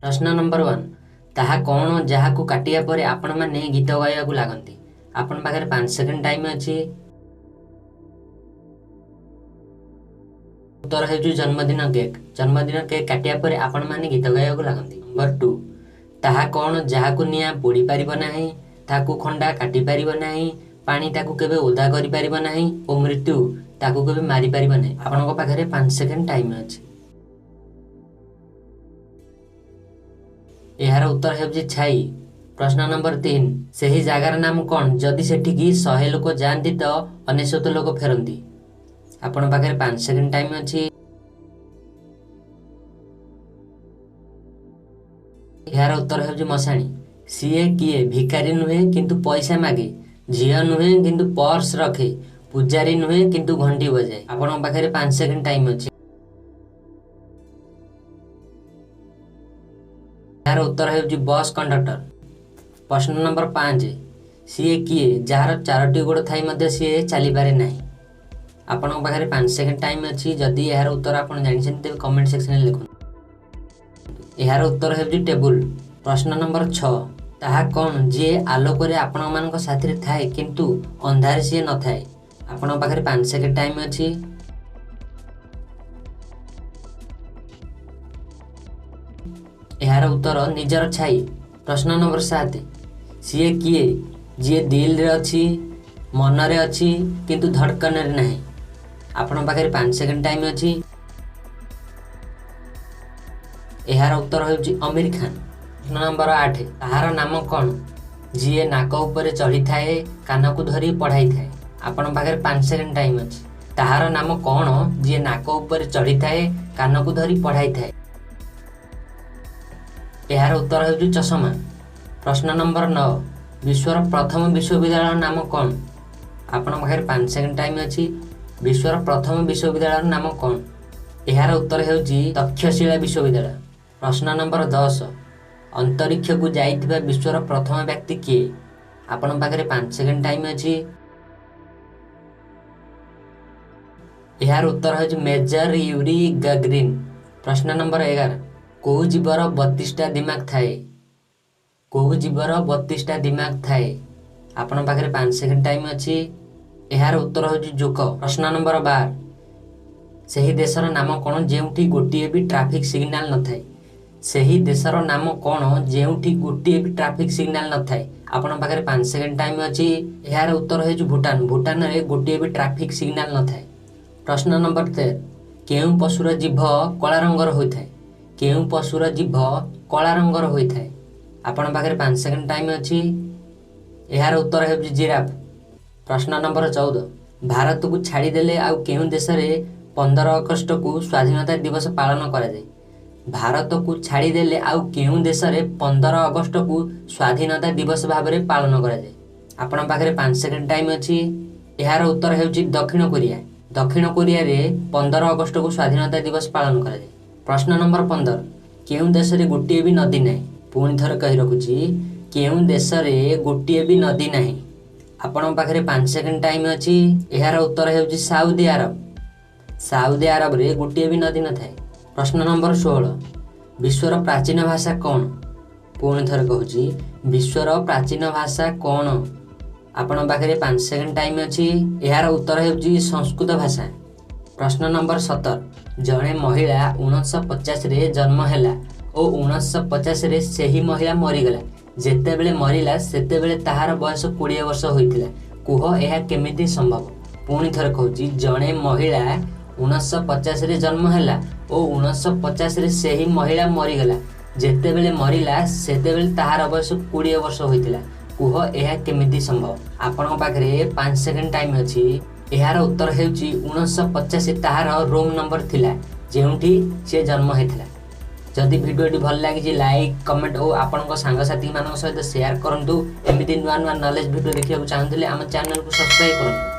प्रश्न नंबर 1 ताहा कौन जहाँ को काटिया पर आपण माने गीत गाया को लागंती। आपण पाखरे 5 सेकंड टाइम अछि। उत्तर हेजु जन्मदिन केक काटिया पर आपण माने गीत गाया को लागंती। नंबर 2 ताहा कौन जहाँ को निया पोड़ी पारिबो नाही, ताकू खंडा काटी पारिबो नाही, पानी ताकू केबे ओदा करि पारिबो नाही ओ मृत्यु ताकू केबे मारी पारिबो नाही। आपणको पाखरे 5 सेकंड टाइम अछि। यार उत्तर हेउछि छाई। प्रश्न नंबर 3 सही जगार नाम कौन जदि सेठी की 100 लोक जानती तो 99 लोक फेरंती। आपण पाखरे 5 सेकंड टाइम अछि। यार उत्तर हेउछि मसाणी। सीए किए भिखारी नुहे किंतु पैसा मागे, झिया नुहे किंतु पर्स रखे, पुजारी नुहे किंतु घंटी बजाए। आपण पाखरे 5 सेकंड टाइम अछि। यार उत्तर हेउछि बस कंडक्टर। प्रश्न नंबर 5 सीए किए जार 4टी गोड़ थाई मध्य सीए चली पारे नाही। आपण पाखरे 5 सेकंड टाइम अछि। जदि यार उत्तर आपण जानि तेबे कमेंट सेक्शन में लिखु। यार उत्तर हेउछि टेबुल। प्रश्न नंबर 6 ताहा कौन जे आलोक रे आपण मानक साथी थाए किंतु अंधार सीए न थाए। आपण पाखरे 5 सेकंड टाइम अछि। यार उत्तर निजर छाई। प्रश्न नंबर 7 सीए किए जे दिल रे अछि, मन रे अछि किंतु धड़कन रे नाही। आपण पाखरे 5 सेकंड टाइम अछि। यार उत्तर हेउछि आमिर खान। प्रश्न नंबर 8 ताहार नाम कौन जे नाक ऊपर चढ़ी थाए, कान को धरी पढ़ाई थाए। आपण पाखरे 5 सेकंड टाइम अछि। ताहार नाम कौन जे नाक ऊपर चढ़ी थाए, कान को धरी पढ़ाई थाए। यार उत्तर हेउछि चश्मा। प्रश्न नंबर 9 विश्वर प्रथम विश्वविद्यालय नाम कौन। आपण पाखरे 5 सेकंड टाइम अछि। विश्वर प्रथम विश्वविद्यालय नाम कौन। यार उत्तर हेउछि तक्षशिला विश्वविद्यालय। प्रश्न नंबर 10 अंतरिक्ष को जाइथिबा विश्वर प्रथम व्यक्ति किए। आपण पाखरे 5 सेकंड टाइम अछि। यार उत्तर हेउछि मेजर यूरी गैगरिन। प्रश्न नंबर 11 कोउ जीवर 32टा दिमाग थाए। कोउ जीवर 32टा दिमाग थाए। आपण पाखरे 5 सेकंड टाइम अछि। यार उत्तर हेउछि जोक। प्रश्न नंबर 12 सही देशर नाम कोन जेउठी गोटिए भी ट्रैफिक सिग्नल न थाए। सही देशर नाम कोन जेउठी गोटिए भी ट्रैफिक सिग्नल न थाए। आपण पाखरे 5 सेकंड टाइम अछि। यार उत्तर हेउछि भूटान। भूटान रे गोटिए भी ट्रैफिक सिग्नल न थाए। प्रश्न नंबर 13 केउ पशुर जीभ कला रंगर होइथाए। केउ पशुर जीभ कला रंगर होइथाए। आपण पाखरे 5 सेकंड टाइम अछि। यार उत्तर हेउछि जिराफ। प्रश्न नंबर 14 भारत को छाड़ी देले आउ केउ देश रे 15 अगस्त को स्वाधीनता दिवस पालन करा जाय। भारत को छाड़ी देले आउ केउ देश रे 15 अगस्त को स्वाधीनता दिवस भाबरे पालन करा जाय। आपण पाखरे 5 सेकंड टाइम अछि। यार उत्तर हेउछि दक्षिण कोरिया। दक्षिण कोरिया रे 15 अगस्त को स्वाधीनता दिवस पालन करा जाय। प्रश्न नंबर 15 केउ देश रे गोटिए भी नदी नाही। पुणी थर कहि रखुछि केउ देश रे गोटिए भी नदी नाही। आपण पाखरे 5 सेकंड टाइम अछि। यार उत्तर हेउछि सऊदी अरब। सऊदी अरब रे गोटिए भी नदी न थाए। प्रश्न नंबर 16 विश्वर प्राचीन भाषा कौन। पुणी थर कहूछि विश्वर प्राचीन भाषा कौन। आपण पाखरे 5 सेकंड टाइम अछि। यार उत्तर हेउछि संस्कृत भाषा। प्रश्न नंबर 17 जणे महिला 1950 रे जन्म हैला ओ 1950 रे सेही महिला मरिगला। जेते बेले मरिला सेते बेले ताहार बयस 20 वर्ष होइथिला। कुह एहा केमिति संभव। पुणी थर कहूछि जणे महिला 1950 रे जन्म हैला ओ 1950 रे सेही महिला मरिगला। जेते बेले मरिला सेते बेले ताहार बयस 20 वर्ष होइथिला। कुह एहा केमिति संभव। आपण पाखरे 5 सेकंड टाइम अछि। यार उत्तर हेउछि 1950 ताहार रोम नंबर थिला जेउठी से जन्म हेथिला। जदि भिडियोटी भल लागिछि लाइक कमेंट और आपनक सांगसाथी मानक सहित शेयर करंतु। एमिति नुआ नुआ नॉलेज भिडियो देखिବାକୁ चाहंतले हम चैनल को सब्सक्राइब करंतु।